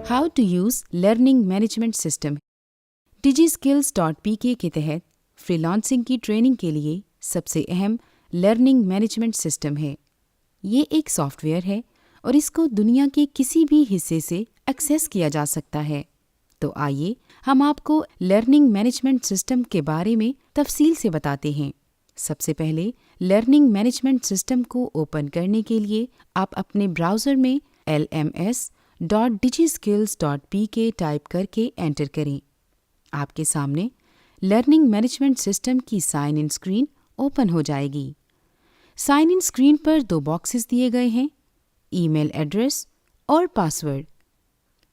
How to use learning management system. DigiSkills.pk کے تحت free lancing کی ٹریننگ کے لیے سب سے اہم لرننگ مینجمنٹ سسٹم ہے۔ یہ ایک سافٹ ویئر ہے اور اس کو دنیا کے کسی بھی حصے سے ایکسیس کیا جا سکتا ہے۔ تو آئیے ہم آپ کو لرننگ مینجمنٹ سسٹم کے بارے میں تفصیل سے بتاتے ہیں۔ سب سے پہلے لرننگ مینجمنٹ سسٹم کو اوپن کرنے کے لیے آپ اپنے براؤزر میں lms.digiskills.pk ٹائپ کر کے انٹر کریں۔ آپ کے سامنے لرننگ مینجمنٹ سسٹم کی سائن ان اسکرین اوپن ہو جائے گی۔ سائن ان اسکرین پر 2 باکسز دیے گئے ہیں، ای میل ایڈریس اور پاسورڈ۔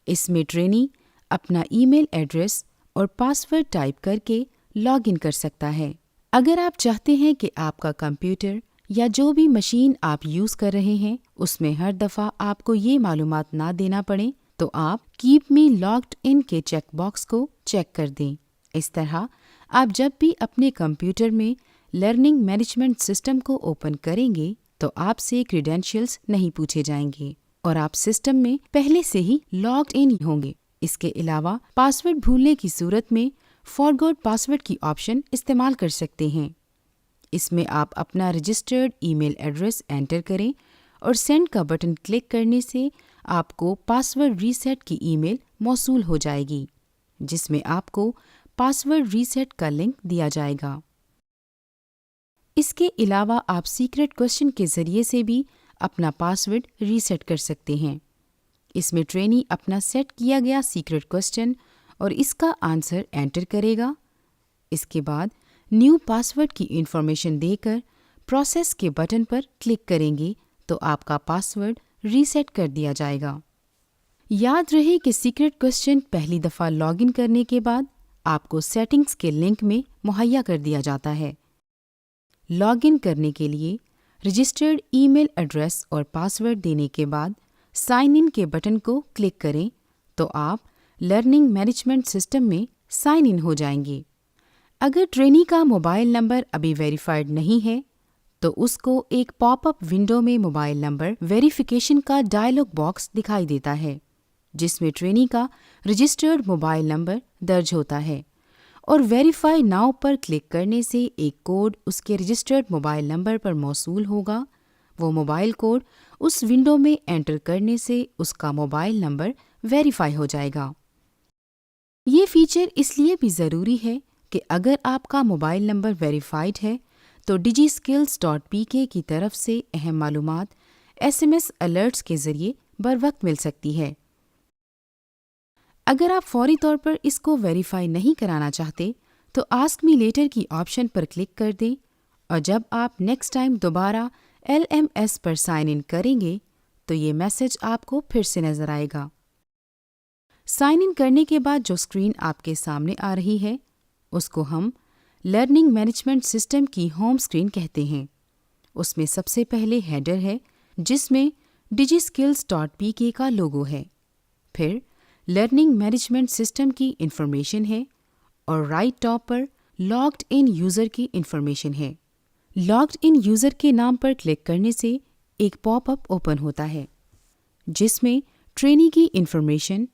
اس میں ٹرینی اپنا ای میل ایڈریس اور پاسورڈ ٹائپ کر کے لاگ ان کر سکتا ہے۔ اگر آپ چاہتے ہیں کہ آپ کا کمپیوٹر یا جو بھی مشین آپ یوز کر رہے ہیں اس میں ہر دفعہ آپ کو یہ معلومات نہ دینا پڑے تو آپ کیپ می لاگڈ ان کے چیک باکس کو چیک کر دیں۔ اس طرح آپ جب بھی اپنے کمپیوٹر میں لرننگ مینجمنٹ سسٹم کو اوپن کریں گے تو آپ سے کریڈینشیلز نہیں پوچھے جائیں گے اور آپ سسٹم میں پہلے سے ہی لاگڈ ان ہوں گے۔ اس کے علاوہ پاسورڈ بھولنے کی صورت میں فارگوٹ پاسورڈ کی آپشن استعمال کر سکتے ہیں۔ اس میں آپ اپنا رجسٹرڈ ای میل ایڈریس انٹر کریں اور سینڈ کا بٹن کلک کرنے سے آپ کو پاسورڈ ریسیٹ کی ای میل موصول ہو جائے گی، جس میں آپ کو پاسورڈ ریسیٹ کا لنک دیا جائے گا۔ اس کے علاوہ آپ سیکرٹ کوسچن کے ذریعے سے بھی اپنا پاسورڈ ریسیٹ کر سکتے ہیں۔ اس میں ٹرینی اپنا سیٹ کیا گیا سیکرٹ کوسچن اور اس کا آنسر انٹر کرے گا۔ اس کے بعد نیو پاسورڈ کی انفارمیشن دے کر پروسیس کے بٹن پر کلک کریں گے تو آپ کا پاسورڈ ریسیٹ کر دیا جائے گا۔ یاد رہے کہ سیکرٹ کوسچن پہلی دفعہ لاگ ان کرنے کے بعد آپ کو سیٹنگز کے لنک میں مہیا کر دیا جاتا ہے۔ لاگ ان کرنے کے لیے رجسٹرڈ ای میل ایڈریس اور پاسورڈ دینے کے بعد سائن ان کے بٹن کو کلک کریں تو آپ لرننگ مینجمنٹ سسٹم میں سائن ان ہو جائیں گے۔ اگر ٹرینی کا موبائل نمبر ابھی ویریفائڈ نہیں ہے تو اس کو ایک پاپ اپ ونڈو میں موبائل نمبر ویریفیکیشن کا ڈائلاگ باکس دکھائی دیتا ہے، جس میں ٹرینی کا رجسٹرڈ موبائل نمبر درج ہوتا ہے، اور ویریفائی ناؤ پر کلک کرنے سے ایک کوڈ اس کے رجسٹرڈ موبائل نمبر پر موصول ہوگا۔ وہ موبائل کوڈ اس ونڈو میں انٹر کرنے سے اس کا موبائل نمبر ویریفائی ہو جائے گا۔ یہ فیچر اس لیے بھی ضروری ہے کہ اگر آپ کا موبائل نمبر ویریفائڈ ہے تو DigiSkills.pk کی طرف سے اہم معلومات SMS الرٹس کے ذریعے بروقت مل سکتی ہے۔ اگر آپ فوری طور پر اس کو ویریفائی نہیں کرانا چاہتے تو آسک می لیٹر کی آپشن پر کلک کر دیں، اور جب آپ نیکسٹ ٹائم دوبارہ LMS پر سائن ان کریں گے تو یہ میسج آپ کو پھر سے نظر آئے گا۔ سائن ان کرنے کے بعد جو اسکرین آپ کے سامنے آ رہی ہے اس کو ہم لرننگ مینجمنٹ سسٹم کی ہوم اسکرین کہتے ہیں۔ اس میں سب سے پہلے ہیڈر ہے جس میں DigiSkills.pk کا لوگو ہے، پھر لرننگ مینجمنٹ سسٹم کی انفارمیشن ہے اور right top per logged in user کی انفارمیشن ہے۔ لاگڈ ان یوزر کے نام پر کلک کرنے سے ایک پاپ اپ اوپن ہوتا ہے جس میں ٹرینی کی انفارمیشن،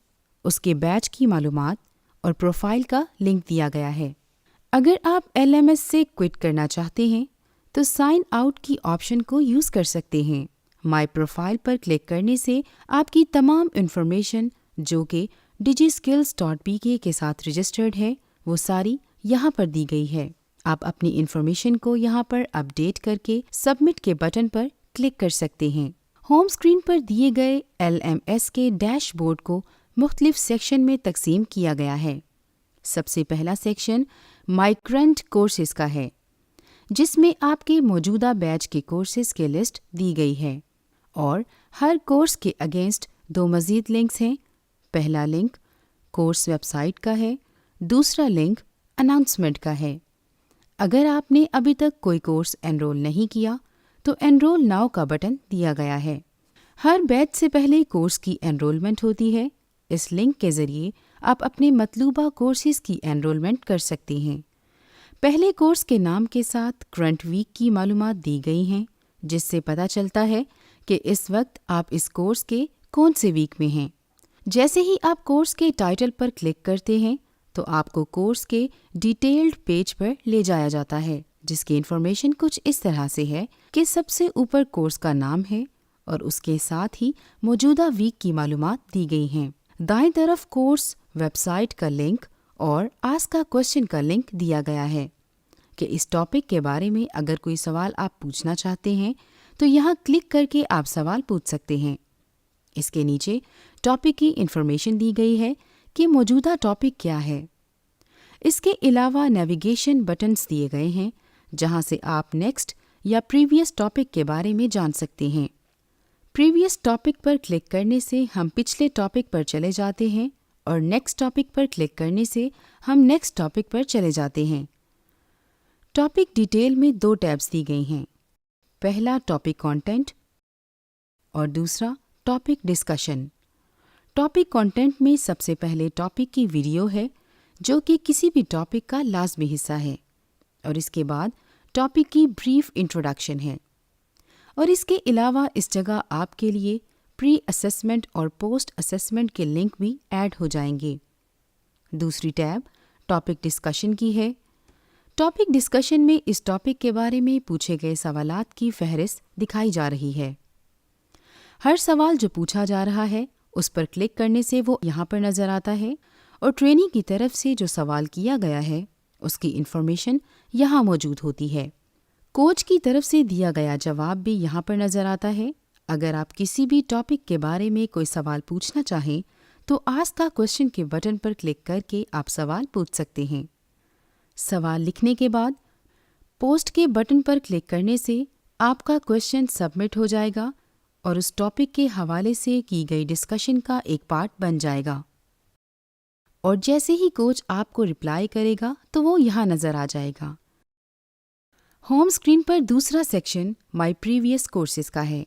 اس کے بیچ کی معلومات اور پروفائل کا لنک دیا گیا ہے۔ اگر آپ LMS سے کوئٹ کرنا چاہتے ہیں تو سائن آؤٹ کی آپشن کو یوز کر سکتے ہیں۔ مائی پروفائل پر کلک کرنے سے آپ کی تمام انفارمیشن جو کہ DigiSkills.pk کے ساتھ رجسٹرڈ ہے وہ ساری یہاں پر دی گئی ہے۔ آپ اپنی انفارمیشن کو یہاں پر اپ ڈیٹ کر کے سبمٹ کے بٹن پر کلک کر سکتے ہیں۔ ہوم اسکرین پر دیے گئے LMS کے ڈیش بورڈ کو مختلف سیکشن میں تقسیم کیا گیا ہے۔ سب سے پہلا سیکشن مائی کرنٹ کورسز کا ہے، جس میں آپ کے موجودہ بیچ کے کورسز کے لسٹ دی گئی ہے، اور ہر کورس کے اگینسٹ 2 مزید لنکس ہیں۔ پہلا لنک کورس ویب سائٹ کا ہے، دوسرا لنک اناؤنسمنٹ کا ہے۔ اگر آپ نے ابھی تک کوئی کورس انرول نہیں کیا تو انرول ناؤ کا بٹن دیا گیا ہے۔ ہر بیچ سے پہلے کورس کی انرولمنٹ ہوتی ہے۔ اس لنک کے ذریعے آپ اپنے مطلوبہ کورسز کی انرولمنٹ کر سکتے ہیں۔ پہلے کورس کے نام کے ساتھ کرنٹ ویک کی معلومات دی گئی ہیں، جس سے پتہ چلتا ہے کہ اس وقت آپ اس کورس کے کون سے ویک میں ہیں۔ جیسے ہی آپ کورس کے ٹائٹل پر کلک کرتے ہیں تو آپ کو کورس کے ڈیٹیلڈ پیج پر لے جایا جاتا ہے، جس کی انفارمیشن کچھ اس طرح سے ہے کہ سب سے اوپر کورس کا نام ہے اور اس کے ساتھ ہی موجودہ ویک کی معلومات دی گئی ہیں۔ دائیں طرف کورس ویب سائٹ کا لنک اور آسک اے کوسچن کا لنک دیا گیا ہے کہ اس ٹاپک کے بارے میں اگر کوئی سوال آپ پوچھنا چاہتے ہیں تو یہاں کلک کر کے آپ سوال پوچھ سکتے ہیں۔ اس کے نیچے ٹاپک کی انفارمیشن دی گئی ہے کہ موجودہ ٹاپک کیا ہے۔ اس کے علاوہ نیویگیشن بٹنز دیے گئے ہیں جہاں سے آپ نیکسٹ یا پریویس ٹاپک کے بارے میں جان سکتے ہیں۔ پریویس ٹاپک پر کلک کرنے سے ہم پچھلے ٹاپک پر چلے جاتے ہیں اور نیکسٹ ٹاپک پر کلک کرنے سے ہم نیکسٹ ٹاپک پر چلے جاتے ہیں۔ ٹاپک ڈیٹیل میں 2 ٹیبز دی گئی ہیں، پہلا ٹاپک کانٹینٹ اور دوسرا ٹاپک ڈسکشن۔ ٹاپک کانٹینٹ میں سب سے پہلے ٹاپک کی ویڈیو ہے جو کہ کسی بھی ٹاپک کا لازمی حصہ ہے، اور اس کے بعد ٹاپک کی بریف انٹروڈکشن ہے، اور اس کے علاوہ اس جگہ آپ کے لیے پری اسسمنٹ اور پوسٹ اسسمنٹ کے لنک بھی ایڈ ہو جائیں گے۔ دوسری ٹیب ٹاپک ڈسکشن کی ہے۔ ٹاپک ڈسکشن میں اس ٹاپک کے بارے میں پوچھے گئے سوالات کی فہرست دکھائی جا رہی ہے۔ ہر سوال جو پوچھا جا رہا ہے اس پر کلک کرنے سے وہ یہاں پر نظر آتا ہے، اور ٹرینی کی طرف سے جو سوال کیا گیا ہے اس کی انفارمیشن یہاں موجود ہوتی ہے۔ کوچ کی طرف سے دیا گیا جواب بھی یہاں پر نظر آتا ہے۔ اگر آپ کسی بھی ٹاپک کے بارے میں کوئی سوال پوچھنا چاہیں تو آسک اے کوسچن کے بٹن پر کلک کر کے آپ سوال پوچھ سکتے ہیں۔ سوال لکھنے کے بعد پوسٹ کے بٹن پر کلک کرنے سے آپ کا کوسچن سبمٹ ہو جائے گا اور اس ٹاپک کے حوالے سے کی گئی ڈسکشن کا ایک پارٹ بن جائے گا، اور جیسے ہی کوچ آپ کو رپلائی کرے گا تو وہ یہاں نظر آ جائے گا۔ ہوم اسکرین پر دوسرا سیکشن مائی پریویس کورسز کا ہے۔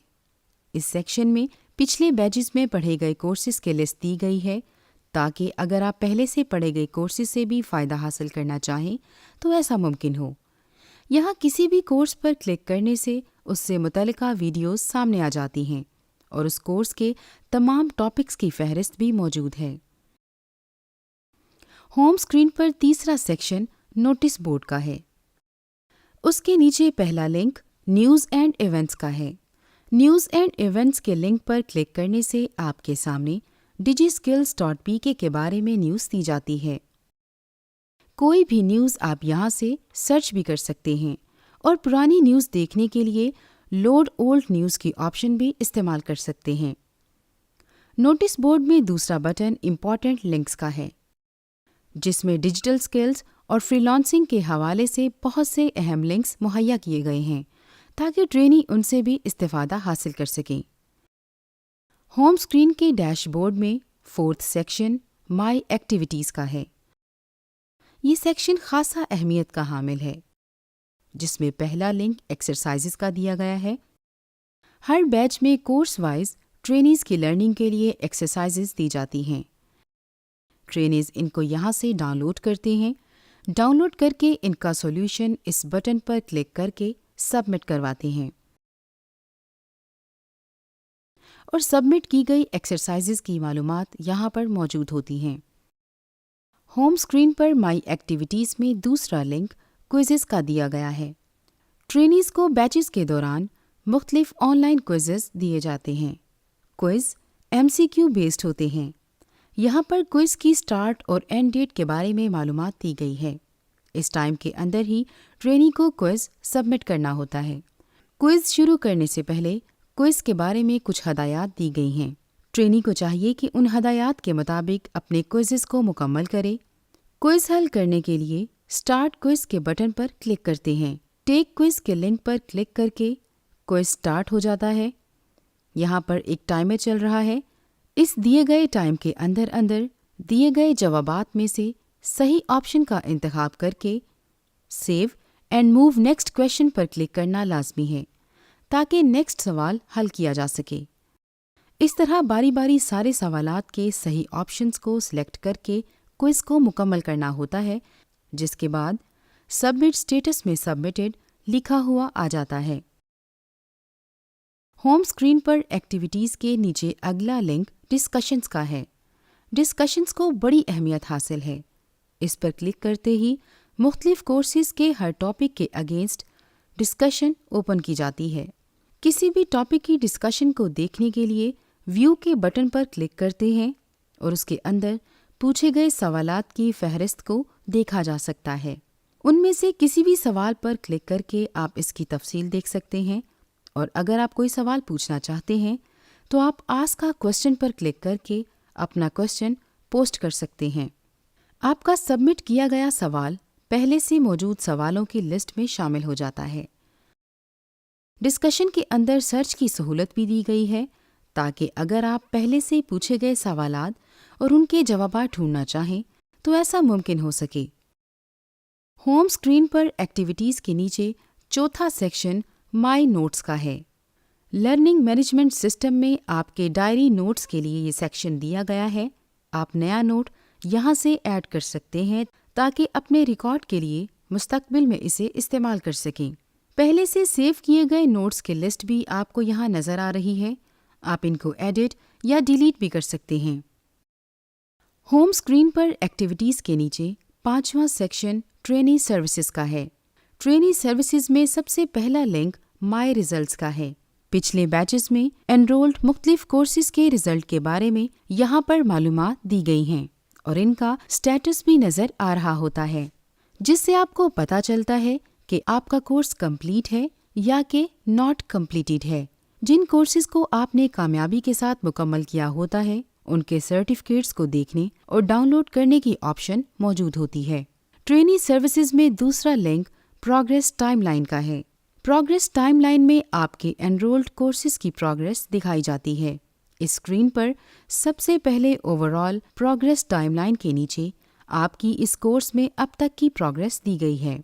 اس سیکشن میں پچھلے بیچز میں پڑھے گئے کورسز کی لسٹ دی گئی ہے تاکہ اگر آپ پہلے سے پڑھے گئے کورسز سے بھی فائدہ حاصل کرنا چاہیں تو ایسا ممکن ہو۔ یہاں کسی بھی کورس پر کلک کرنے سے اس سے متعلقہ ویڈیوز سامنے آ جاتی ہیں اور اس کورس کے تمام ٹاپکس کی فہرست بھی موجود ہے۔ ہوم اسکرین پر تیسرا سیکشن نوٹس بورڈ کا ہے۔ اس کے نیچے پہلا لنک نیوز اینڈ ایونٹس کا ہے۔ نیوز اینڈ ایونٹس کے لنک پر کلک کرنے سے آپ کے سامنے DigiSkills.pk کے بارے میں نیوز دی جاتی ہے۔ کوئی بھی نیوز آپ یہاں سے سرچ بھی کر سکتے ہیں اور پرانی نیوز دیکھنے کے لیے لوڈ اولڈ نیوز کی آپشن بھی استعمال کر سکتے ہیں۔ نوٹس بورڈ میں دوسرا بٹن امپورٹنٹ لنکس کا ہے، جس میں ڈیجیٹل سکلز اور فری لانسنگ کے حوالے سے بہت سے اہم لنکس مہیا کیے گئے ہیں تاکہ ٹرینی ان سے بھی استفادہ حاصل کر سکیں۔ ہوم اسکرین کے ڈیش بورڈ میں 4تھ سیکشن مائی ایکٹیویٹیز کا ہے۔ یہ سیکشن خاصا اہمیت کا حامل ہے، جس میں پہلا لنک ایکسرسائزز کا دیا گیا ہے۔ ہر بیچ میں کورس وائز ٹرینیز کی لرننگ کے لیے ایکسرسائزز دی جاتی ہیں۔ ٹرینیز ان کو یہاں سے ڈاؤن لوڈ کرتے ہیں۔ ڈاؤن لوڈ کر کے ان کا سولوشن اس بٹن پر کلک کر کے سبمٹ کرواتے ہیں، اور سبمٹ کی گئی ایکسرسائزز کی معلومات یہاں پر موجود ہوتی ہیں۔ ہوم اسکرین پر مائی ایکٹیویٹیز میں دوسرا لنک کوئزز کا دیا گیا ہے۔ ٹرینیز کو بیچز کے دوران مختلف آن لائن کوئزز دیے جاتے ہیں۔ کوئز MCQ بیسڈ ہوتے ہیں۔ یہاں پر کوئز کی سٹارٹ اور اینڈ ڈیٹ کے بارے میں معلومات دی گئی ہے۔ اس ٹائم کے اندر ہی ٹرینی کو کوئز سبمٹ کرنا ہوتا ہے۔ کوئز شروع کرنے سے پہلے کوئز کے بارے میں کچھ ہدایات دی گئی ہیں۔ ٹرینی کو چاہیے کہ ان ہدایات کے مطابق اپنے کوئزز کو مکمل کرے۔ کوئز حل کرنے کے لیے اسٹارٹ کوئز کے بٹن پر کلک کرتے ہیں۔ ٹیک کوئز کے لنک پر کلک کر کے کوئز سٹارٹ ہو جاتا ہے۔ یہاں پر ایک ٹائمر چل رہا ہے۔ اس دیے گئے ٹائم کے اندر دیے گئے جوابات میں سے صحیح آپشن کا انتخاب کر کے save and move next question per click کرنا لازمی ہے تاکہ نیکسٹ سوال حل کیا جا سکے۔ اس طرح باری باری سارے سوالات کے صحیح آپشنز کو سلیکٹ کر کے کوئز کو مکمل کرنا ہوتا ہے، جس کے بعد سبمٹ اسٹیٹس میں سبمٹڈ لکھا ہوا آ جاتا ہے۔ ہوم اسکرین پر ایکٹیویٹیز کے نیچے اگلا لنک ڈسکشنز کا ہے۔ ڈسکشنز کو بڑی اہمیت حاصل ہے۔ اس پر کلک کرتے ہی مختلف کورسز کے ہر ٹاپک کے اگینسٹ ڈسکشن اوپن کی جاتی ہے۔ کسی بھی ٹاپک کی ڈسکشن کو دیکھنے کے لیے ویو کے بٹن پر کلک کرتے ہیں اور اس کے اندر پوچھے گئے سوالات کی فہرست کو دیکھا جا سکتا ہے۔ ان میں سے کسی بھی سوال پر کلک کر کے آپ اس کی تفصیل دیکھ سکتے ہیں، اور اگر آپ کوئی سوال پوچھنا چاہتے ہیں تو آپ ask a question per click کر کے اپنا کوسچن پوسٹ کر سکتے ہیں۔ آپ کا سبمٹ کیا گیا سوال پہلے سے موجود سوالوں کی لسٹ میں شامل ہو جاتا ہے۔ ڈسکشن کے اندر سرچ کی سہولت بھی دی گئی ہے تاکہ اگر آپ پہلے سے پوچھے گئے سوالات اور ان کے جوابات ڈھونڈنا چاہیں تو ایسا ممکن ہو سکے۔ ہوم اسکرین پر ایکٹیویٹیز کے نیچے چوتھا سیکشن مائی نوٹس کا ہے۔ لرننگ مینجمنٹ سسٹم میں آپ کے ڈائری نوٹس کے لیے یہ سیکشن دیا گیا ہے۔ آپ نیا نوٹ یہاں سے ایڈ کر سکتے ہیں تاکہ اپنے ریکارڈ کے لیے مستقبل میں اسے استعمال کر سکیں۔ پہلے سے سیو کیے گئے نوٹس کی لسٹ بھی آپ کو یہاں نظر آ رہی ہے۔ آپ ان کو ایڈٹ یا ڈیلیٹ بھی کر سکتے ہیں۔ ہوم اسکرین پر ایکٹیویٹیز کے نیچے پانچواں سیکشن ٹریننگ سروسز کا ہے۔ ٹریننگ سروسز میں سب سے پہلا لنک مائی ریزلٹس کا ہے۔ پچھلے بیچز میں انرولڈ مختلف کورسز کے رزلٹ کے بارے میں یہاں پر معلومات دی گئی ہیں اور ان کا سٹیٹس بھی نظر آ رہا ہوتا ہے، جس سے آپ کو پتہ چلتا ہے کہ آپ کا کورس کمپلیٹ ہے یا کہ ناٹ کمپلیٹڈ ہے۔ جن کورسز کو آپ نے کامیابی کے ساتھ مکمل کیا ہوتا ہے ان کے سرٹیفکیٹس کو دیکھنے اور ڈاؤن لوڈ کرنے کی آپشن موجود ہوتی ہے۔ ٹریننگ سروسز میں دوسرا لنک پروگریس ٹائم لائن کا ہے۔ پروگریس ٹائم لائن میں آپ کے انرولڈ کورسز کی پروگریس دکھائی جاتی ہے۔ اس اسکرین پر سب سے پہلے over all progress time line کے نیچے آپ کی اس کورس میں اب تک کی پروگریس دی گئی ہے۔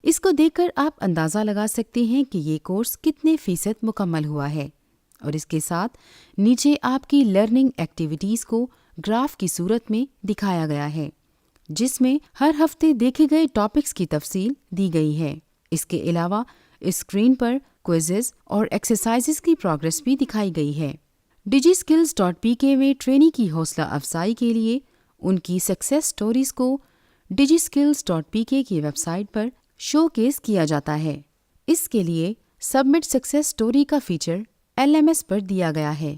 اس کو دیکھ کر آپ اندازہ لگا سکتے ہیں کہ یہ کورس کتنے فیصد مکمل ہوا ہے، اور اس کے ساتھ نیچے آپ کی لرننگ ایکٹیویٹیز کو گراف کی صورت میں دکھایا گیا ہے، جس میں ہر ہفتے دیکھے گئے ٹاپکس کی تفصیل دی گئی ہے۔ اس کے علاوہ اس اسکرین پر کوئزز اور ایکسرسائزز کی پروگریس بھی دکھائی گئی ہے۔ DigiSkills.pk میں ٹرینی کی حوصلہ افزائی کے لیے ان کی سکسیس سٹوریز کو DigiSkills.pk کی ویب سائٹ پر شو کیس کیا جاتا ہے۔ اس کے لیے سبمٹ سکسیس سٹوری کا فیچر LMS پر دیا گیا ہے۔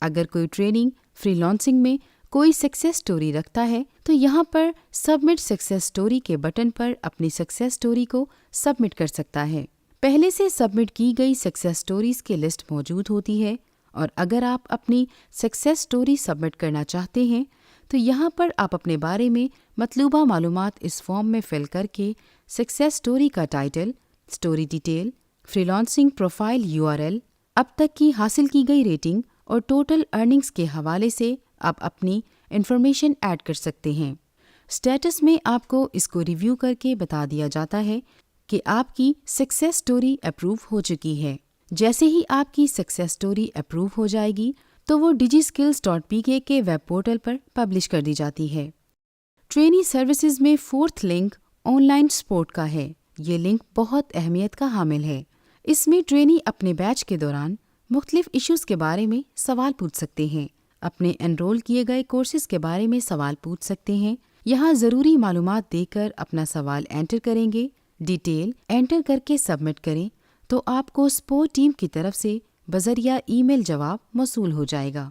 اگر کوئی ٹریننگ فری لانسنگ میں کوئی سکسیس سٹوری رکھتا ہے تو یہاں پر سبمٹ سکسیس سٹوری کے بٹن پر اپنی سکسیس سٹوری کو سبمٹ کر سکتا ہے۔ پہلے سے سبمٹ کی گئی سکسیس سٹوریز کی لسٹ موجود ہوتی ہے، اور اگر آپ اپنی سکسیس سٹوری سبمٹ کرنا چاہتے ہیں تو یہاں پر آپ اپنے بارے میں مطلوبہ معلومات اس فارم میں فل کر کے سکسیس سٹوری کا title, story detail, free lancing profile URL، اب تک کی حاصل کی گئی ریٹنگ اور ٹوٹل ارننگز کے حوالے سے آپ اپنی انفارمیشن ایڈ کر سکتے ہیں۔ سٹیٹس میں آپ کو اس کو ریویو کر کے بتا دیا جاتا ہے کہ آپ کی سکسیس سٹوری اپروو ہو چکی ہے۔ جیسے ہی آپ کی سکسیس سٹوری اپروو ہو جائے گی تو وہ DigiSkills.pk کے ویب پورٹل پر پبلش کر دی جاتی ہے۔ ٹریننگ سروسز میں fourth link online support کا ہے۔ یہ لنک بہت اہمیت کا حامل ہے۔ اس میں ٹرینی اپنے بیچ کے دوران مختلف ایشوز کے بارے میں سوال پوچھ سکتے ہیں، اپنے انرول کیے گئے کورسز کے بارے میں سوال پوچھ سکتے ہیں، یہاں ضروری معلومات دے کر اپنا سوال انٹر کریں گے، ڈیٹیل انٹر کر کے سبمٹ کریں تو آپ کو سپورٹ ٹیم کی طرف سے بذریعہ ای میل جواب موصول ہو جائے گا۔